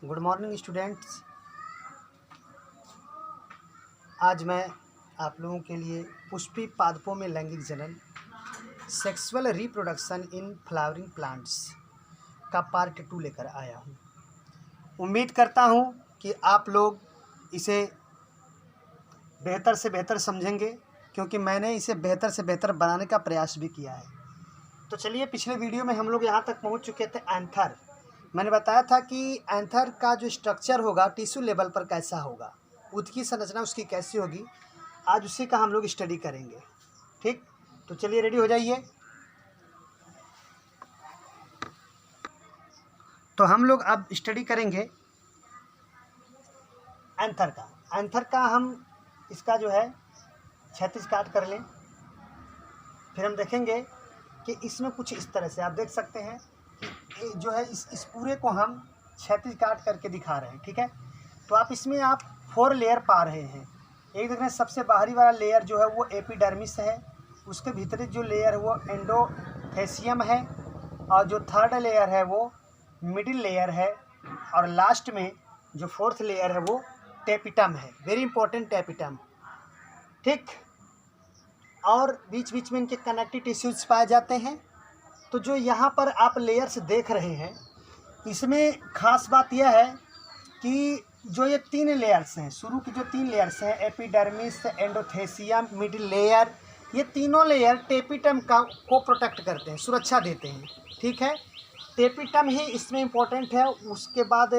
Good morning students. आज मैं आप लोगों के लिए पुष्पी पादपों में लैंगिक जनन sexual reproduction in flowering plants का पार्ट 2 लेकर आया हूँ। उम्मीद करता हूँ कि आप लोग इसे बेहतर से बेहतर समझेंगे, क्योंकि मैंने इसे बेहतर से बेहतर बनाने का प्रयास भी किया है। तो चलिए, पिछले वीडियो में हम लोग यहाँ तक पहुँच चुके थे। एंथर मैंने बताया था कि एंथर का जो स्ट्रक्चर होगा टिश्यू लेवल पर कैसा होगा, उसकी संरचना उसकी कैसी होगी, आज उसी का हम लोग स्टडी करेंगे। ठीक, तो चलिए रेडी हो जाइए। तो हम लोग अब स्टडी करेंगे एंथर का। एंथर का हम इसका जो है 36 काट कर लें, फिर हम देखेंगे कि इसमें कुछ इस तरह से आप देख सकते हैं कि जो है इस पूरे को हम 36 काट करके दिखा रहे हैं। ठीक है, तो आप इसमें 4 लेयर पा रहे हैं। एक देख रहे हैं, सबसे बाहरी वाला लेयर जो है वो एपिडर्मिस है, उसके भीतरी जो लेयर है वो एंडोथेसियम है, और जो थर्ड लेयर है वो मिडिल लेयर है, और लास्ट में जो 4th लेयर है वो टेपिटम है। Very important, tapetum. ठीक, और बीच बीच में इनके कनेक्टिव टिश्यूज पाए जाते हैं। तो जो यहाँ पर आप लेयर्स देख रहे हैं, इसमें खास बात यह है कि जो ये 3 लेयर्स हैं, शुरू की जो 3 लेयर्स हैं, एपिडर्मिस, एंडोथेसियम, मिडिल लेयर, ये तीनों लेयर टेपिटम को प्रोटेक्ट करते हैं, सुरक्षा देते हैं। ठीक है, टेपिटम ही इसमें इम्पोर्टेंट है। उसके बाद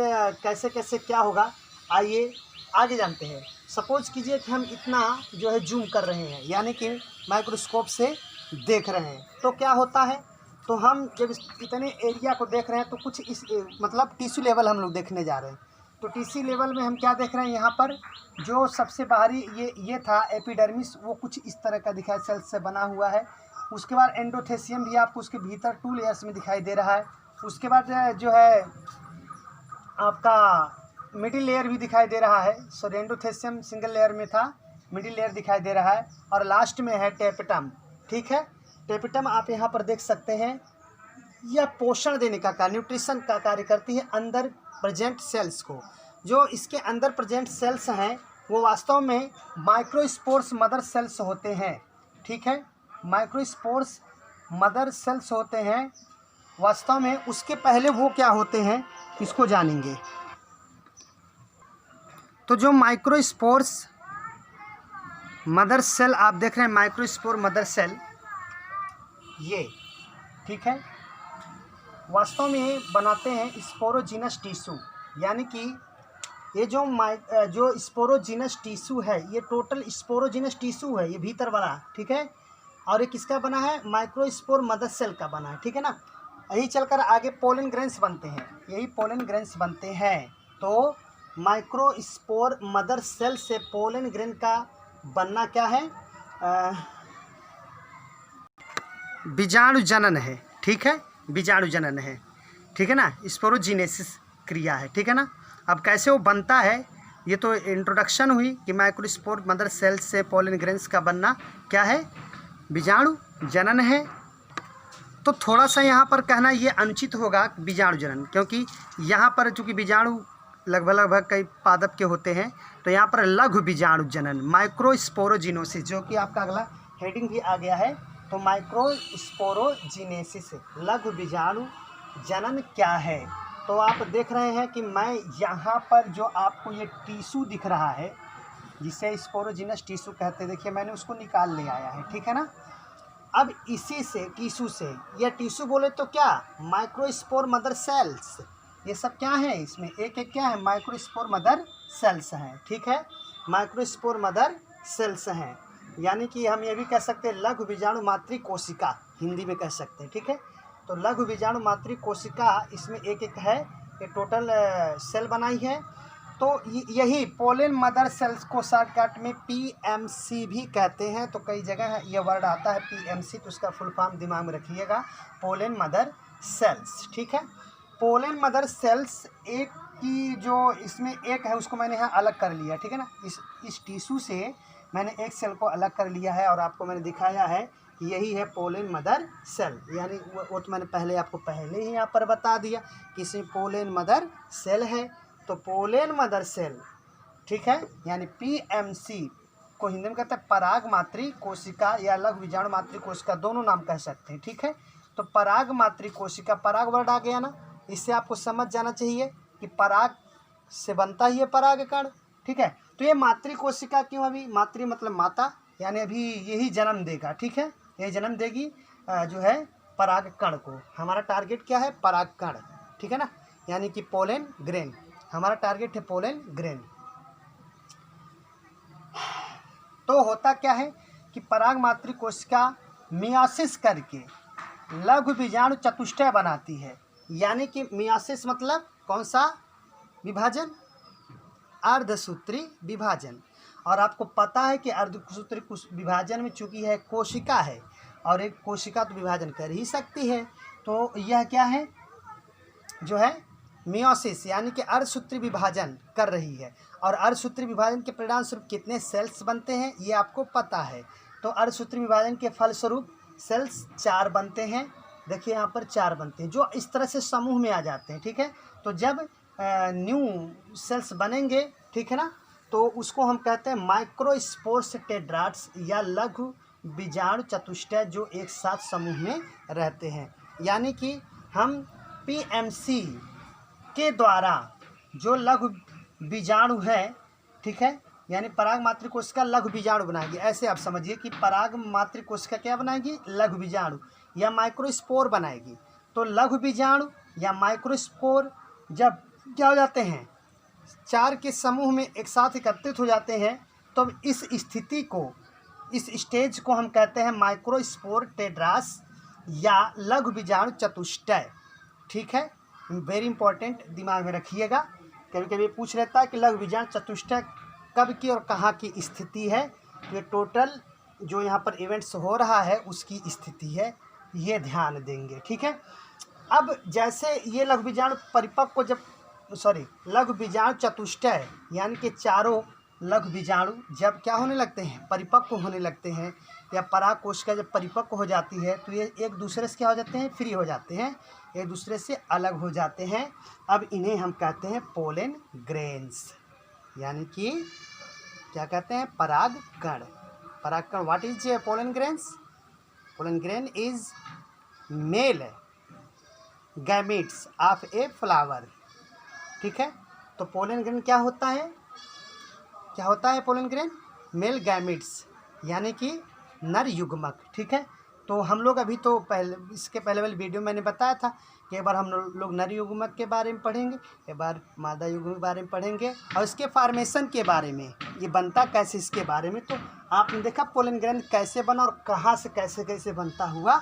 कैसे कैसे क्या होगा, आइए आगे जानते हैं। सपोज कीजिए कि हम इतना जो है जूम कर रहे हैं, यानी कि माइक्रोस्कोप से देख रहे हैं, तो क्या होता है, तो हम जब इतने एरिया को देख रहे हैं तो कुछ इस मतलब टिश्यू लेवल हम लोग देखने जा रहे हैं। तो टिश्यू लेवल में हम क्या देख रहे हैं, यहाँ पर जो सबसे बाहरी ये था एपिडर्मिस, वो कुछ इस तरह का दिखाई सेल से बना हुआ है। उसके बाद एंडोथेसियम भी आपको उसके भीतर 2 लेयर्स में दिखाई दे रहा है। उसके बाद जो है आपका मिडिल लेयर भी दिखाई दे रहा है। सो एंडोथेसियम सिंगल लेयर में था, मिडिल लेयर दिखाई दे रहा है, और लास्ट में है टेपिटम। ठीक है, टेपिटम आप यहाँ पर देख सकते हैं, यह पोषण देने का कार्य, न्यूट्रिशन का कार्य करती है अंदर प्रेजेंट सेल्स को। जो इसके अंदर प्रेजेंट सेल्स हैं वो वास्तव में माइक्रोस्पोर्स मदर सेल्स होते हैं। ठीक है, माइक्रोस्पोर्स मदर सेल्स होते हैं वास्तव में। उसके पहले वो क्या होते हैं इसको जानेंगे। तो जो माइक्रोस्पोर्स मदर सेल आप देख रहे हैं, माइक्रोस्पोर मदर सेल ये, ठीक है, वास्तव में बनाते हैं स्पोरोजिनस टिश्यू। यानी कि ये जो स्पोरोजिनस टिश्यू है, ये टोटल स्पोरोजिनस टिश्यू है, ये भीतर वाला। ठीक है, और ये किसका बना है, माइक्रोस्पोर मदर सेल का बना है। ठीक है ना, यही चलकर आगे पोलन ग्रेन्स बनते हैं, यही पोलन ग्रेन्स बनते हैं। तो माइक्रोस्पोर मदर सेल से पोलन ग्रेन का बनना क्या है, बीजाणु जनन है। ठीक है, बीजाणु जनन है। ठीक है ना, स्पोरोजिनेसिस क्रिया है। ठीक है ना, अब कैसे वो बनता है, ये तो इंट्रोडक्शन हुई कि माइक्रोस्पोर मदर सेल से पोलन ग्रेन्स का बनना क्या है, बीजाणु जनन है। तो थोड़ा सा यहाँ पर कहना ये अनुचित होगा बीजाणु जनन, क्योंकि यहाँ पर चूँकि बीजाणु लगभग कई पादप के होते हैं, तो यहाँ पर लघु बीजाणु जनन, माइक्रोस्पोरोजिनोसिस, जो कि आपका अगला हेडिंग भी आ गया है। तो माइक्रोस्पोरोजिनेसिस, लघु बीजाणु जनन क्या है। तो आप देख रहे हैं कि मैं यहाँ पर जो आपको ये टिश्यू दिख रहा है, जिसे स्पोरोजिनस टिश्यू कहते हैं, देखिए मैंने उसको निकाल ले आया है। ठीक है ना, अब इसी से टिश्यू से, यह टिश्यू बोले तो क्या, माइक्रोस्पोर मदर सेल्स, ये सब क्या है, इसमें एक एक क्या है, माइक्रोस्पोर मदर सेल्स हैं। ठीक है, माइक्रोस्पोर मदर सेल्स हैं, यानी कि हम ये भी कह सकते हैं लघु बीजाणु मातृ कोशिका, हिंदी में कह सकते हैं। ठीक है, तो लघु बीजाणु मातृ कोशिका, इसमें एक एक है, ये टोटल सेल बनाई है। तो यही पोलन मदर सेल्स को शॉर्टकट में PMC भी कहते हैं। तो कई जगह ये वर्ड आता है PMC, तो उसका फुल फॉर्म दिमाग में रखिएगा, पोलन मदर सेल्स। ठीक है, पोलन मदर सेल्स एक की जो इसमें एक है उसको मैंने यहाँ अलग कर लिया। ठीक है ना, इस टिश्यू से मैंने एक सेल को अलग कर लिया है, और आपको मैंने दिखाया है कि यही है पोलन मदर सेल। यानी वो तो मैंने आपको पहले ही यहाँ पर बता दिया कि इसमें पोलन मदर सेल है, तो पोलेन मदर सेल, ठीक है, यानी पीएमसी को हिंदी में कहते हैं पराग मातृ कोशिका या लघु बीजाणु मातृ कोशिका, दोनों नाम कह सकते हैं, ठीक है। तो पराग मातृ कोशिका, पराग वर्ड आ गया ना, इससे आपको समझ जाना चाहिए कि पराग से बनता ही है पराग कण, ठीक है। तो ये मातृ कोशिका क्यों, अभी मातृ मतलब माता, यानी अभी यही जन्म देगा, ठीक है, ये जन्म देगी जो है पराग कण को। हमारा टारगेट क्या है, पराग कण, ठीक है ना, यानी कि पोलन ग्रेन, हमारा टारगेट है पोलन ग्रेन। तो होता क्या है कि पराग मातृ कोशिका मियासिस करके लघु बीजाणु चतुष्टय बनाती है, यानी कि मियासिस मतलब कौन सा विभाजन, अर्धसूत्री विभाजन। और आपको पता है कि अर्धसूत्री विभाजन में चूंकि है कोशिका है, और एक कोशिका तो विभाजन कर ही सकती है, तो यह क्या है जो है मियोसिस, यानी कि अर्धसूत्री विभाजन कर रही है। और अर्धसूत्री विभाजन के परिणाम स्वरूप कितने सेल्स बनते हैं ये आपको पता है। तो अर्धसूत्री विभाजन के फलस्वरूप सेल्स 4 बनते हैं, देखिए यहाँ पर 4 बनते हैं, जो इस तरह से समूह में आ जाते हैं, ठीक है। तो जब न्यू सेल्स बनेंगे, ठीक है ना, तो उसको हम कहते हैं माइक्रोस्पोर्स टेट्राड्स या लघु बीजाणु चतुष्टय, जो एक साथ समूह में रहते हैं। यानी कि हम पीएमसी के द्वारा जो लघु बीजाणु है, ठीक है, यानी पराग मातृ कोशिका लघु बीजाणु बनाएगी। ऐसे आप समझिए कि पराग मातृ कोशिका क्या बनाएगी, लघु बीजाणु या माइक्रोस्पोर बनाएगी। तो लघु बीजाणु या माइक्रोस्पोर जब क्या हो जाते हैं, 4 के समूह में एक साथ एकत्रित हो जाते हैं, तो इस स्थिति को, इस स्टेज को हम कहते हैं माइक्रोस्पोर टेट्रास या लघु बीजाणु चतुष्टय, ठीक है। वेरी इंपॉर्टेंट, दिमाग में रखिएगा, कभी कभी पूछ लेता है कि लघु बीजाणु चतुष्टय कब की और कहाँ की स्थिति है। ये टोटल जो यहाँ पर इवेंट्स हो रहा है उसकी स्थिति है, ये ध्यान देंगे, ठीक है। अब जैसे ये लघु बीजाणु परिपक्व को जब लघु बीजाणु चतुष्टय यानी कि चारों लघु बीजाणु जब क्या होने लगते हैं, परिपक्व होने लगते हैं, या पराग कोशिका जब परिपक्व हो जाती है, तो ये एक दूसरे से क्या हो जाते हैं, फ्री हो जाते हैं, एक दूसरे से अलग हो जाते हैं। अब इन्हें हम कहते हैं पोलन ग्रेन्स, यानी कि क्या कहते हैं, पराग कण। पराग कण, what is pollen grains? Pollen grain is male gametes of a flower, ठीक है। तो पोलन ग्रेन क्या होता है, क्या होता है पोलन ग्रेन? मेल गैमेट्स, यानी कि नर युग्मक, ठीक है। तो हम लोग अभी तो पहले, इसके पहले वाली वीडियो में मैंने बताया था कि एक बार हम लोग नर युग्मक के बारे में पढ़ेंगे, एक बार मादा युग्मक के बारे में पढ़ेंगे, और इसके फॉर्मेशन के बारे में, ये बनता कैसे इसके बारे में। तो आपने देखा पोलन ग्रेन कैसे बना और कहाँ से कैसे कैसे बनता हुआ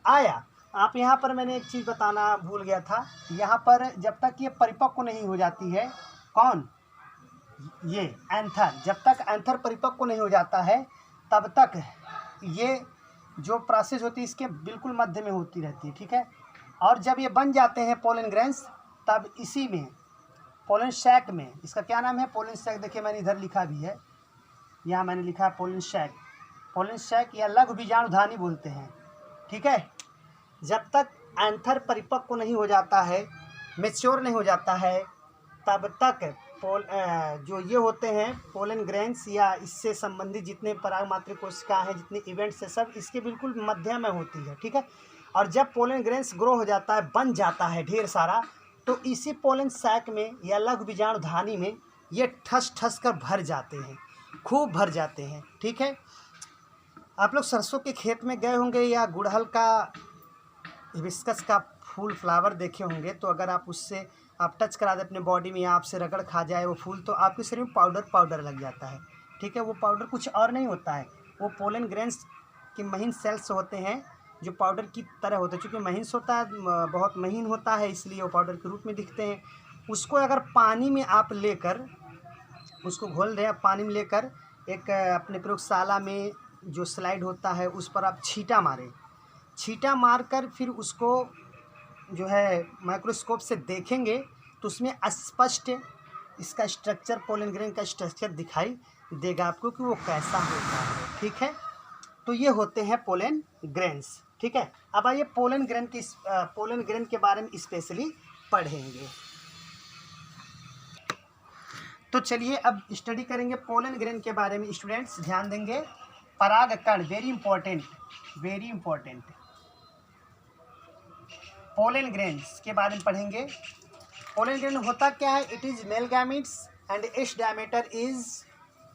आया। आप यहाँ पर मैंने एक चीज़ बताना भूल गया था, यहाँ पर जब तक ये परिपक्व नहीं हो जाती है, कौन, ये एंथर, जब तक एंथर परिपक्व नहीं हो जाता है तब तक ये जो प्रोसेस होती है इसके बिल्कुल मध्य में होती रहती है, ठीक है। और जब ये बन जाते हैं पोलन ग्रेन्स, तब इसी में पोलन सैक में, इसका क्या नाम है, पोलन सैक, देखिए मैंने इधर लिखा भी है, यहाँ मैंने लिखा है पोलन सैक, पोलन सैक या लघु बीजाणुधानी बोलते हैं, ठीक है। जब तक एंथर परिपक्व नहीं हो जाता है, मैच्योर नहीं हो जाता है, तब तक जो ये होते हैं पोलन ग्रेन्स या इससे संबंधित जितने पराग मातृ कोशिका हैं, जितने इवेंट्स हैं, सब इसके बिल्कुल मध्य में होती है, ठीक है। और जब पोलन ग्रेन्स ग्रो हो जाता है, बन जाता है ढेर सारा, तो इसी पोलन सैक में या लघु बीजाणुधानी में ये ठस ठस कर भर जाते हैं, खूब भर जाते हैं, ठीक है। आप लोग सरसों के खेत में गए होंगे या गुड़हल का, हिबिस्कस का फूल, फ्लावर देखे होंगे, तो अगर आप उससे आप टच करा दे अपने बॉडी में, या आपसे रगड़ खा जाए वो फूल, तो आपके शरीर में पाउडर लग जाता है, ठीक है। वो पाउडर कुछ और नहीं होता है, वो पोलन ग्रेन्स के महीन सेल्स होते हैं जो पाउडर की तरह होते हैं। चूँकि महीन्स होता है, बहुत महीन होता है, इसलिए वो पाउडर के रूप में दिखते हैं। उसको अगर पानी में आप लेकर, उसको घोल रहे हैं, पानी में लेकर एक अपने प्रयोगशाला में जो स्लाइड होता है उस पर आप छींटा मारें, छींटा मारकर फिर उसको जो है माइक्रोस्कोप से देखेंगे, तो उसमें स्पष्ट इसका स्ट्रक्चर, पोलन ग्रेन का स्ट्रक्चर दिखाई देगा आपको कि वो कैसा होता है, ठीक है। तो ये होते हैं पोलन ग्रेन्स, ठीक है। अब आइए पोलन ग्रेन के बारे में स्पेशली पढ़ेंगे। तो चलिए अब स्टडी करेंगे पोलन ग्रेन के बारे में। स्टूडेंट्स ध्यान देंगे, परागकण very important, very important. Pollen grains के बारे में पढ़ेंगे। पोलन ग्रेन होता क्या है? It is male gametes and its diameter is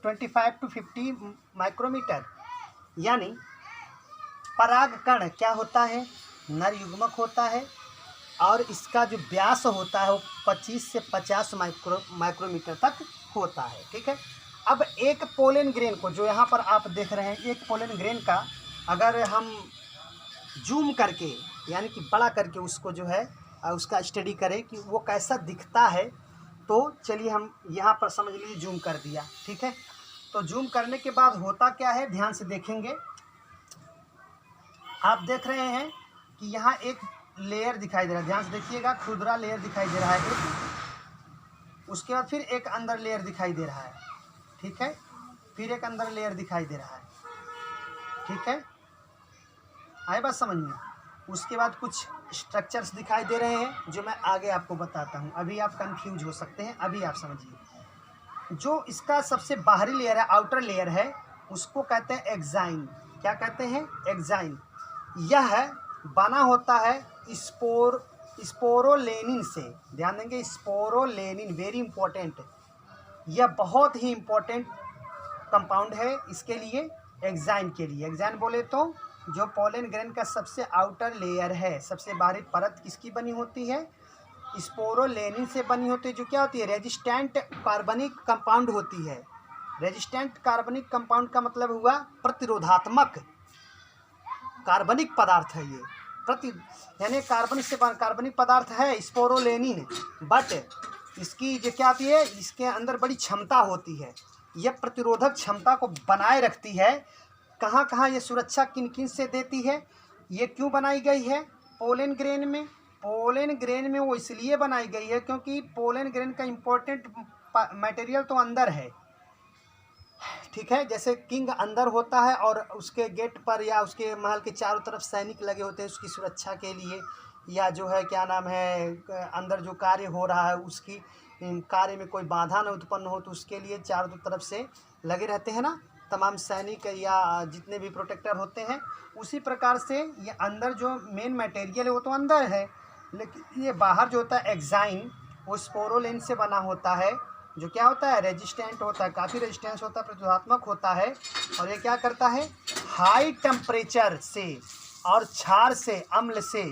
25 to 50 micrometre. यानी परागकण क्या होता है? नर युग्मक होता है और इसका जो व्यास होता है वो 25 से 50 माइक्रोमीटर तक होता है। ठीक है। अब एक पोलन ग्रेन को, जो यहाँ पर आप देख रहे हैं, एक पोलन ग्रेन का अगर हम जूम करके यानी कि बड़ा करके उसको जो है उसका स्टडी करें कि वो कैसा दिखता है, तो चलिए हम यहाँ पर समझ लीजिए जूम कर दिया। ठीक है। तो जूम करने के बाद होता क्या है, ध्यान से देखेंगे। आप देख रहे हैं कि यहाँ एक लेयर दिखाई दे रहा है, ध्यान से देखिएगा, खुरदरा लेयर दिखाई दे रहा है एक, उसके बाद फिर एक अंदर लेयर दिखाई दे रहा है। ठीक है। फिर एक अंदर लेयर दिखाई दे रहा है। ठीक है, आए बात समझ में। उसके बाद कुछ स्ट्रक्चर्स दिखाई दे रहे हैं जो मैं आगे आपको बताता हूँ, अभी आप कंफ्यूज हो सकते हैं, अभी आप समझिए। जो इसका सबसे बाहरी लेयर है, आउटर लेयर है, उसको कहते हैं एक्साइन। क्या कहते हैं? एक्साइन। यह बना होता है स्पोरोलेनिन से। ध्यान देंगे, स्पोरोलेनिन वेरी इंपॉर्टेंट। यह बहुत ही इंपॉर्टेंट कंपाउंड है इसके लिए, एक्साइन के लिए। एक्साइन बोले तो जो पोलन ग्रेन का सबसे आउटर लेयर है, सबसे बाहरी परत किसकी बनी होती है? स्पोरोलेनिन से बनी होती है, जो क्या होती है? रेजिस्टेंट कार्बनिक कंपाउंड होती है। रेजिस्टेंट कार्बनिक कंपाउंड का मतलब हुआ प्रतिरोधात्मक कार्बनिक पदार्थ है ये। यानी कार्बनिक पदार्थ है स्पोरोलेनिन, बट इसकी जो क्या होती है, इसके अंदर बड़ी क्षमता होती है। यह प्रतिरोधक क्षमता को बनाए रखती है। कहाँ कहाँ ये सुरक्षा किन किन से देती है? ये क्यों बनाई गई है पोलन ग्रेन में? पोलन ग्रेन में वो इसलिए बनाई गई है क्योंकि पोलन ग्रेन का इम्पोर्टेंट मटेरियल तो अंदर है। ठीक है। जैसे किंग अंदर होता है और उसके गेट पर या उसके महल के चारों तरफ सैनिक लगे होते हैं उसकी सुरक्षा के लिए, या जो है क्या नाम है, अंदर जो कार्य हो रहा है उसकी कार्य में कोई बाधा न उत्पन्न हो, तो उसके लिए चारों तरफ से लगे रहते हैं ना तमाम सैनिक या जितने भी प्रोटेक्टर होते हैं। उसी प्रकार से ये अंदर जो मेन मटेरियल है वो तो अंदर है, लेकिन ये बाहर जो होता है एक्साइन, वो स्पोरोलेनिन से बना होता है, जो क्या होता है? रेजिस्टेंट होता है, काफ़ी रेजिस्टेंस होता है, प्रतिरोधात्मक होता है। और ये क्या करता है? हाई टेम्परेचर से और क्षार से, अम्ल से,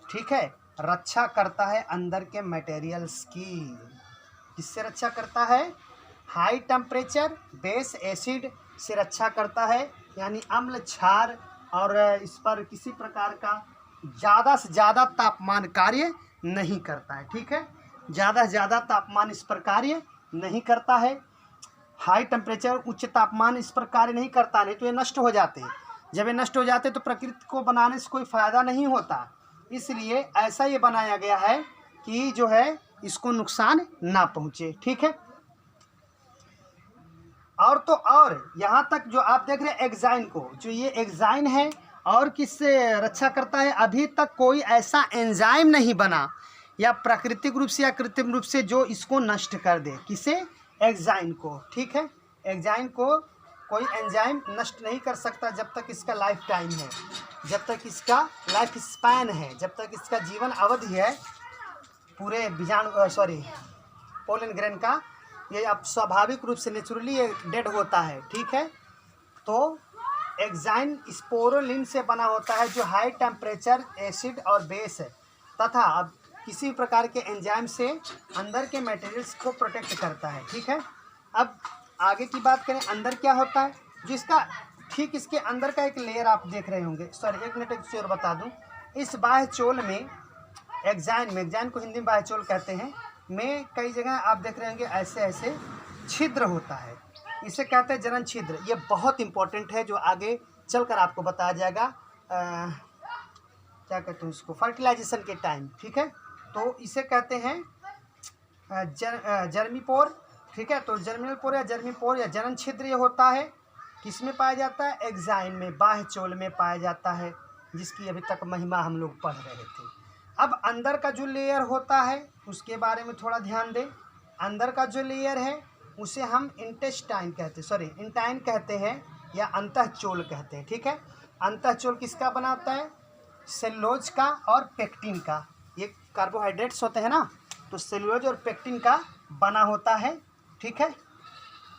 ठीक है, रक्षा करता है अंदर के मटेरियल्स की। किससे रक्षा करता है? हाई टेम्परेचर, बेस एसिड से रक्षा करता है, यानी अम्ल, क्षार, और इस पर किसी प्रकार का ज़्यादा से ज़्यादा तापमान कार्य नहीं करता है। ठीक है। ज़्यादा से ज़्यादा तापमान इस पर कार्य नहीं करता है। हाई टेम्परेचर, उच्च तापमान इस पर कार्य नहीं करता, नहीं तो ये नष्ट हो जाते हैं। जब ये नष्ट हो जाते तो प्रकृति को बनाने से कोई फ़ायदा नहीं होता। इसलिए ऐसा ये बनाया गया है कि जो है इसको नुकसान ना पहुँचे। ठीक है। और तो और यहाँ तक जो आप देख रहे हैं एक्साइन को, जो ये एक्साइन है और किससे रक्षा करता है? अभी तक कोई ऐसा एंजाइम नहीं बना या प्राकृतिक रूप से या कृत्रिम रूप से जो इसको नष्ट कर दे। किसे? एक्साइन को। ठीक है। एक्साइन को कोई एंजाइम नष्ट नहीं कर सकता जब तक इसका लाइफ टाइम है, जब तक इसका लाइफ स्पैन है, जब तक इसका जीवन अवधि है पूरे पोलन ग्रेन का। ये अब स्वाभाविक रूप से नेचुरली डेड होता है। ठीक है। तो एक्साइन स्पोरोलिन से बना होता है, जो हाई टेम्परेचर, एसिड और बेस है, तथा अब किसी प्रकार के एंजाइम से अंदर के मटेरियल्स को प्रोटेक्ट करता है। ठीक है। अब आगे की बात करें, अंदर क्या होता है? जो इसका ठीक इसके अंदर का एक लेयर आप देख रहे होंगे। एक मिनट एक चीज़ और बता दूं, इस बाह्य चोल में एक्साइन को हिंदी में बाह्य चोल कहते हैं, में कई जगह आप देख रहे होंगे ऐसे ऐसे छिद्र होता है, इसे कहते हैं जनन छिद्र। ये बहुत इंपॉर्टेंट है, जो आगे चलकर आपको बताया जाएगा क्या कहते हैं उसको, फर्टिलाइजेशन के टाइम। ठीक है। तो इसे कहते हैं जर्मीपोर। ठीक है। तो जर्मिनल या जर्मीपोर या जनन छिद्र ये होता है, किस में पाया जाता है? एक्साइन में, बाह्य चोल में पाया जाता है, जिसकी अभी तक महिमा हम लोग पढ़ रहे थे। अब अंदर का जो लेयर होता है उसके बारे में थोड़ा ध्यान दें। अंदर का जो लेयर है उसे हम इंटेस्टाइन कहते हैं, सॉरी इंटाइन कहते हैं या अंतःचोल कहते हैं। ठीक है, अंतःचोल किसका बना होता है? सेलुलोज का और पेक्टिन का। ये कार्बोहाइड्रेट्स होते हैं ना, तो सेलुलोज और पेक्टिन का बना होता है। ठीक है,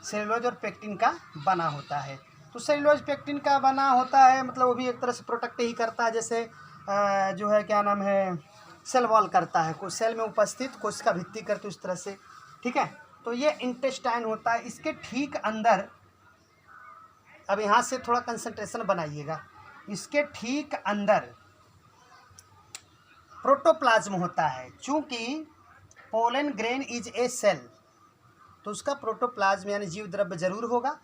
सेलुलोज और पेक्टिन का बना होता है। तो सेलुलोज पेक्टिन का बना होता है, मतलब वो भी एक तरह से प्रोटेक्ट ही करता है, जैसे जो है क्या नाम है, सेल वॉल करता है, कोई सेल में उपस्थित कोशिका भित्ति करती है उस तरह से। ठीक है, तो ये इंटेस्टाइन होता है। इसके ठीक अंदर, अब यहाँ से थोड़ा कंसंट्रेशन बनाइएगा, इसके ठीक अंदर प्रोटोप्लाज्म होता है। चूंकि pollen grain is a cell, तो उसका प्रोटोप्लाज्म यानी जीव द्रव्य जरूर होगा,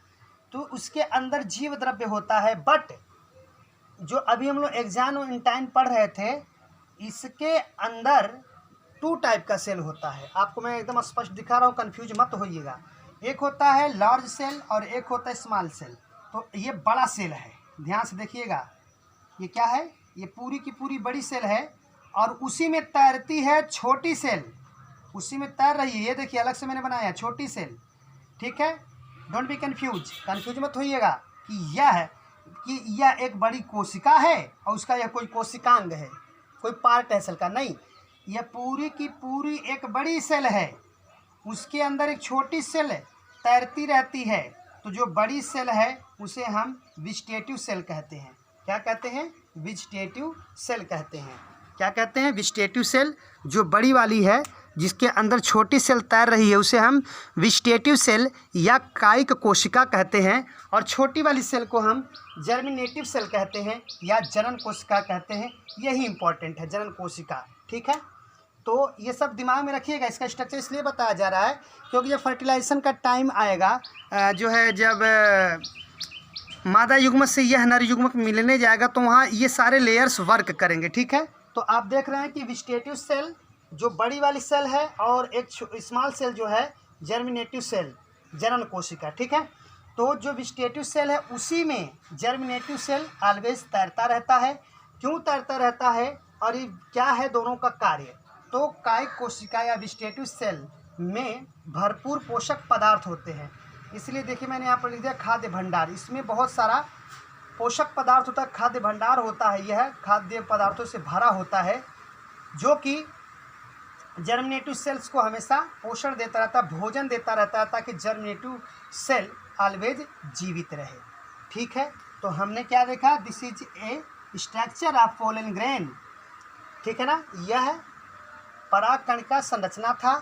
तो उसके अंदर जीव द्रव्य होता है। बट जो अभी हम लोग एक्सोइंटाइन पढ़ रहे थे, इसके अंदर 2 टाइप का सेल होता है। आपको मैं एकदम स्पष्ट दिखा रहा हूँ, कंफ्यूज मत होइएगा। एक होता है लार्ज सेल और एक होता है स्मॉल सेल। तो ये बड़ा सेल है, ध्यान से देखिएगा, ये क्या है? ये पूरी की पूरी बड़ी सेल है, और उसी में तैरती है छोटी सेल, उसी में तैर रही है। ये देखिए, अलग से मैंने बनाया है छोटी सेल। ठीक है, डोंट बी कंफ्यूज मत होइएगा कि यह एक बड़ी कोशिका है और उसका यह कोई कोशिकांग है, कोई पार्ट है सेल का। नहीं, यह पूरी की पूरी एक बड़ी सेल है, उसके अंदर एक छोटी सेल तैरती रहती है। तो जो बड़ी सेल है उसे हम वेजिटेटिव सेल कहते हैं। क्या कहते हैं? वेजिटेटिव सेल कहते हैं। क्या कहते हैं? Vegetative cell. जो बड़ी वाली है, जिसके अंदर छोटी सेल तैर रही है, उसे हम वेजिटेटिव सेल या कायिक कोशिका कहते हैं। और छोटी वाली सेल को हम जर्मिनेटिव सेल कहते हैं या जनन कोशिका कहते हैं। यही इंपॉर्टेंट है, जनन कोशिका। ठीक है, तो ये सब दिमाग में रखिएगा। इसका स्ट्रक्चर इसलिए बताया जा रहा है क्योंकि जब फर्टिलाइजेशन का टाइम आएगा, जो है जब मादा युग्मक से यह नर युग्मक मिलने जाएगा, तो वहाँ ये सारे लेयर्स वर्क करेंगे। ठीक है, तो आप देख रहे हैं कि वेजिटेटिव सेल जो बड़ी वाली सेल है, और एक स्मॉल सेल जो है जर्मिनेटिव सेल, जनन कोशिका। ठीक है, तो जो वेजिटेटिव सेल है उसी में जर्मिनेटिव सेल ऑलवेज तैरता रहता है। क्यों तैरता रहता है और ये क्या है दोनों का कार्य? तो कायिक कोशिका या वेजिटेटिव सेल में भरपूर पोषक पदार्थ होते हैं, इसलिए देखिए मैंने यहाँ पर लिख दिया खाद्य भंडार। इसमें बहुत सारा पोषक पदार्थ होता है, खाद्य भंडार होता है। यह खाद्य पदार्थों से भरा होता है, जो कि जर्मिनेटिव सेल्स को हमेशा पोषण देता रहता है, भोजन देता रहता है, ताकि जर्मिनेटिव सेल ऑलवेज जीवित रहे। ठीक है, तो हमने क्या देखा? This is a structure of pollen grain. ठीक है ना, यह परागकण का संरचना था।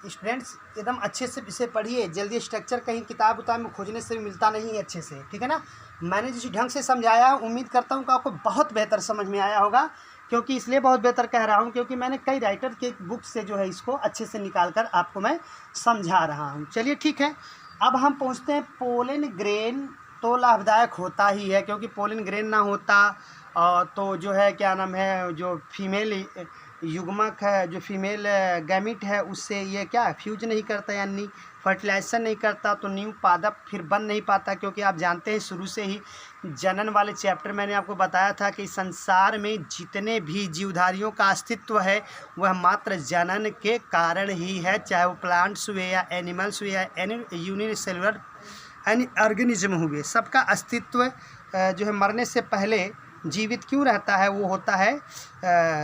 स्टूडेंट्स एकदम अच्छे से इसे पढ़िए, जल्दी स्ट्रक्चर कहीं किताब उताब में खोजने से भी मिलता नहीं है अच्छे से। ठीक है ना, मैंने जिस ढंग से समझाया, उम्मीद करता हूँ कि आपको बहुत बेहतर समझ में आया होगा। क्योंकि इसलिए बहुत बेहतर कह रहा हूँ क्योंकि मैंने कई राइटर के बुक से जो है इसको अच्छे से निकाल कर आपको मैं समझा रहा हूँ। चलिए ठीक है, अब हम पहुँचते हैं पोलन ग्रेन। तो लाभदायक होता ही है, क्योंकि पोलन ग्रेन ना होता तो जो है क्या नाम है, जो फीमेल युग्मक है, जो फीमेल गैमिट है, उससे ये क्या फ्यूज नहीं करता, यानी फर्टिलाइजेशन नहीं करता, तो न्यू पादप फिर बन नहीं पाता। क्योंकि आप जानते हैं शुरू से ही जनन वाले चैप्टर मैंने आपको बताया था कि संसार में जितने भी जीवधारियों का अस्तित्व है वह मात्र जनन के कारण ही है, चाहे वो प्लांट्स हुए या एनिमल्स हुए या यूनिसेलुलर ऑर्गेनिज्म हुए। सबका अस्तित्व जो है मरने से पहले जीवित क्यों रहता है? वो होता है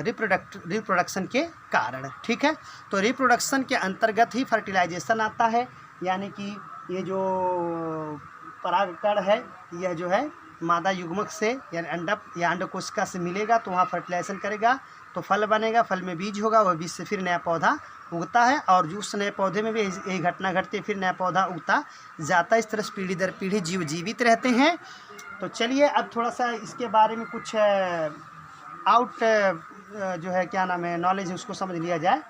रिप्रोडक्शन के कारण। ठीक है, तो रिप्रोडक्शन के अंतर्गत ही फर्टिलाइजेशन आता है, यानी कि ये जो परागकण है यह जो है मादा युग्मक से यानी अंडक या अंडकोशिका से मिलेगा, तो वहाँ फर्टिलाइजेशन करेगा, तो फल बनेगा, फल में बीज होगा, वह बीज से फिर नया पौधा उगता है, और उस नए पौधे में भी यही घटना घटती है, फिर नया पौधा उगता जाता है। इस तरह से पीढ़ी दर पीढ़ी जीव जीवित रहते हैं। तो चलिए अब थोड़ा सा इसके बारे में कुछ जो है क्या नाम है नॉलेज है उसको समझ लिया जाए।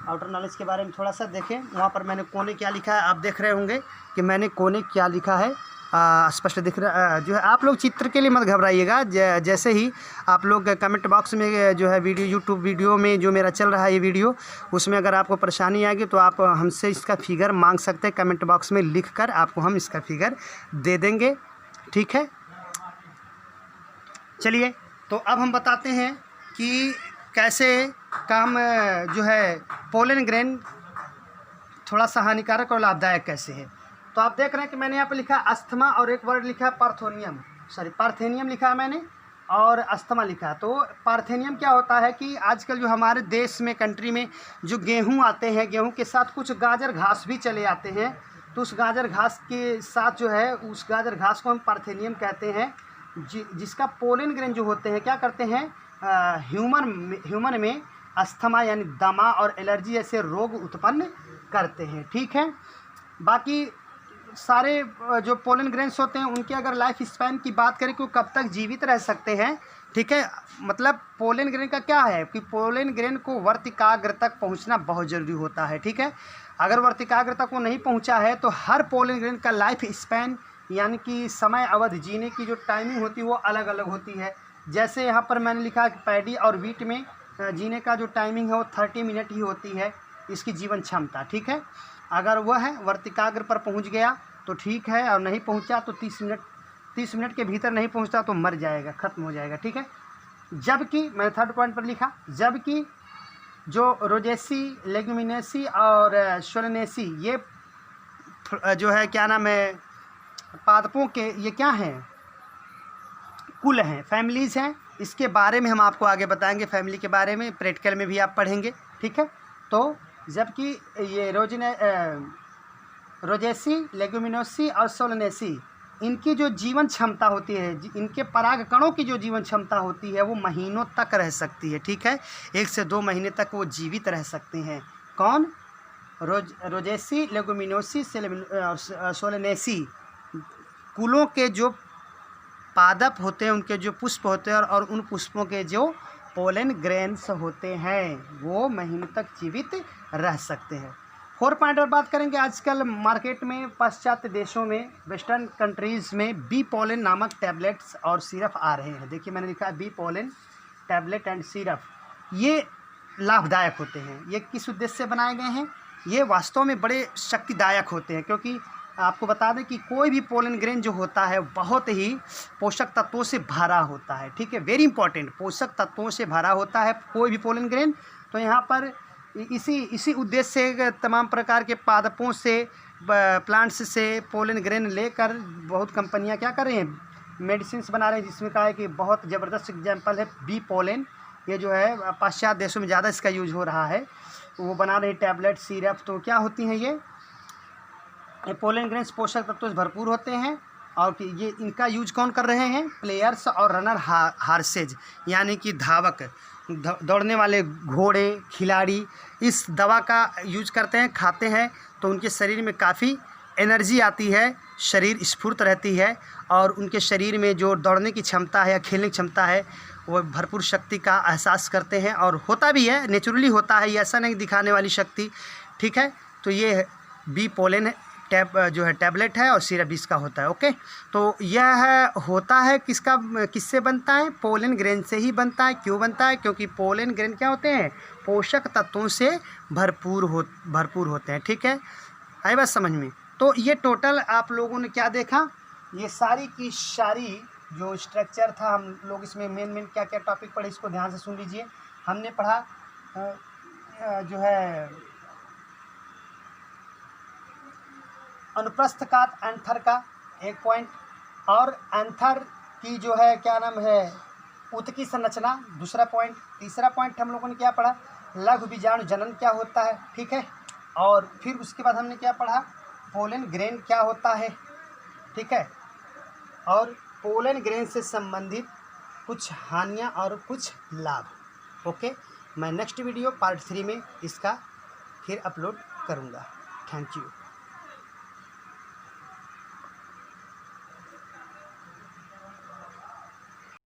आउटर नॉलेज के बारे में थोड़ा सा देखें। वहाँ पर मैंने कोने क्या लिखा है, आप देख रहे होंगे कि मैंने कोने क्या लिखा है, स्पष्ट दिख रहा जो है। आप लोग चित्र के लिए मत घबराइएगा, जैसे ही आप लोग कमेंट बॉक्स में जो है वीडियो यूट्यूब वीडियो में जो मेरा चल रहा है ये वीडियो, उसमें अगर आपको परेशानी आएगी तो आप हमसे इसका फिगर मांग सकते हैं, कमेंट बॉक्स में लिख कर आपको हम इसका फिगर दे देंगे। ठीक है, चलिए तो अब हम बताते हैं कि कैसे काम जो है पोलन ग्रेन थोड़ा सा हानिकारक और लाभदायक कैसे है। तो आप देख रहे हैं कि मैंने यहाँ पे लिखा अस्थमा और एक वर्ड लिखा है पार्थेनियम लिखा है मैंने और अस्थमा लिखा है। तो पार्थेनियम क्या होता है कि आजकल जो हमारे देश में कंट्री में जो गेहूँ आते हैं, गेहूँ के साथ कुछ गाजर घास भी चले आते हैं, तो उस गाजर घास के साथ जो है उस गाजर घास को हम पार्थेनियम कहते हैं, जिसका पोलन ग्रेन जो होते हैं क्या करते हैं ह्यूमन में अस्थमा यानी दमा और एलर्जी ऐसे रोग उत्पन्न करते हैं। ठीक है, बाकी सारे जो पोलन ग्रेन्स होते हैं उनके अगर लाइफ स्पैन की बात करें कि वो कब तक जीवित रह सकते हैं। ठीक है, मतलब पोलन ग्रेन का क्या है कि पोलन ग्रेन को वर्तिकाग्र तक पहुंचना बहुत ज़रूरी होता है। ठीक है, अगर वर्तिकाग्र तक वो नहीं पहुंचा है तो हर पोलन ग्रेन का लाइफ स्पैन यानी कि समय अवधि जीने की जो टाइमिंग होती है वो अलग अलग होती है। जैसे यहाँ पर मैंने लिखा कि पैडी और वीट में जीने का जो टाइमिंग है वो 30 मिनट ही होती है इसकी जीवन क्षमता। ठीक है, अगर वह है वर्तिकाग्र पर पहुंच गया तो ठीक है, और नहीं पहुंचा तो 30 मिनट के भीतर नहीं पहुंचता तो मर जाएगा, ख़त्म हो जाएगा। ठीक है, जबकि मैंने 3rd पॉइंट पर लिखा, जबकि जो रोजेसी, लेग्यूमिनेसी और सोलेनेसी ये जो है क्या नाम है पादपों के ये क्या हैं कुल हैं, फैमिलीज़ हैं। इसके बारे में हम आपको आगे बताएंगे, फैमिली के बारे में प्रैक्टिकल में भी आप पढ़ेंगे। ठीक है, तो जबकि ये रोजेसी, लेग्यूमिनोसी और सोलेनेसी इनकी जो जीवन क्षमता होती है, इनके पराग कणों की जो जीवन क्षमता होती है वो महीनों तक रह सकती है। ठीक है, 1 से 2 महीने तक वो जीवित रह सकते हैं। कौन? रोजेसी, लेग्यूमिनोसी, सोलेनेसी कुलों के जो पादप होते हैं, उनके जो पुष्प होते हैं और उन पुष्पों के जो पोलन ग्रेन्स होते हैं वो महीनों तक जीवित रह सकते हैं। 4 पॉइंट और बात करेंगे। आजकल मार्केट में पाश्चात्य देशों में, वेस्टर्न कंट्रीज़ में बी पोलन नामक टैबलेट्स और सिरप आ रहे हैं। देखिए मैंने लिखा है bee pollen tablet and syrup. ये लाभदायक होते हैं। ये किस उद्देश्य से बनाए गए हैं? ये वास्तव में बड़े शक्तिदायक होते हैं, क्योंकि आपको बता दें कि कोई भी पोलन ग्रेन जो होता है बहुत ही पोषक तत्वों से भरा होता है। ठीक है, वेरी इंपॉर्टेंट, पोषक तत्वों से भरा होता है कोई भी पोलन ग्रेन। तो यहाँ पर इसी उद्देश्य से तमाम प्रकार के पादपों से, प्लांट्स से पोलन ग्रेन लेकर बहुत कंपनियां क्या कर रही हैं, मेडिसिन बना रहे हैं, जिसमें कहा है कि बहुत ज़बरदस्त एग्जाम्पल है बी पोलन। ये जो है पाश्चात्य देशों में ज़्यादा इसका यूज हो रहा है, वो बना रहे टैबलेट, सिरप। तो क्या होती हैं ये पोलन ग्रेन्स पोषक तत्वों से भरपूर होते हैं और ये इनका यूज कौन कर रहे हैं? प्लेयर्स और रनर हार्सेज यानी कि धावक, दौड़ने वाले घोड़े, खिलाड़ी इस दवा का यूज करते हैं, खाते हैं, तो उनके शरीर में काफ़ी एनर्जी आती है, शरीर स्फूर्त रहती है और उनके शरीर में जो दौड़ने की क्षमता है या खेलने की क्षमता है वो भरपूर शक्ति का एहसास करते हैं। और होता भी है, नेचुरली होता है, ये ऐसा नहीं दिखाने वाली शक्ति। ठीक है, तो ये बी पोलन जो है टैबलेट है और सिरप इसका होता है। ओके, तो यह होता है किससे बनता है? पोलन ग्रेन से ही बनता है। क्यों बनता है? क्योंकि पोलन ग्रेन क्या होते हैं? पोषक तत्वों से भरपूर होते हैं। ठीक है, आई बात समझ में? तो ये टोटल आप लोगों ने क्या देखा, ये सारी की सारी जो स्ट्रक्चर था, हम लोग इसमें मेन क्या क्या टॉपिक पढ़े इसको ध्यान से सुन लीजिए। हमने पढ़ा जो है अनुप्रस्थ काट एंथर का 1 पॉइंट, और एंथर की जो है क्या नाम है उत्तकी संरचना 2 पॉइंट। 3 पॉइंट हम लोगों ने क्या पढ़ा, लघु बीजाणु जनन क्या होता है। ठीक है, और फिर उसके बाद हमने क्या पढ़ा, पोलन ग्रेन क्या होता है। ठीक है, और पोलन ग्रेन से संबंधित कुछ हानियां और कुछ लाभ। ओके, मैं नेक्स्ट वीडियो पार्ट 3 में इसका फिर अपलोड करूँगा। Thank you.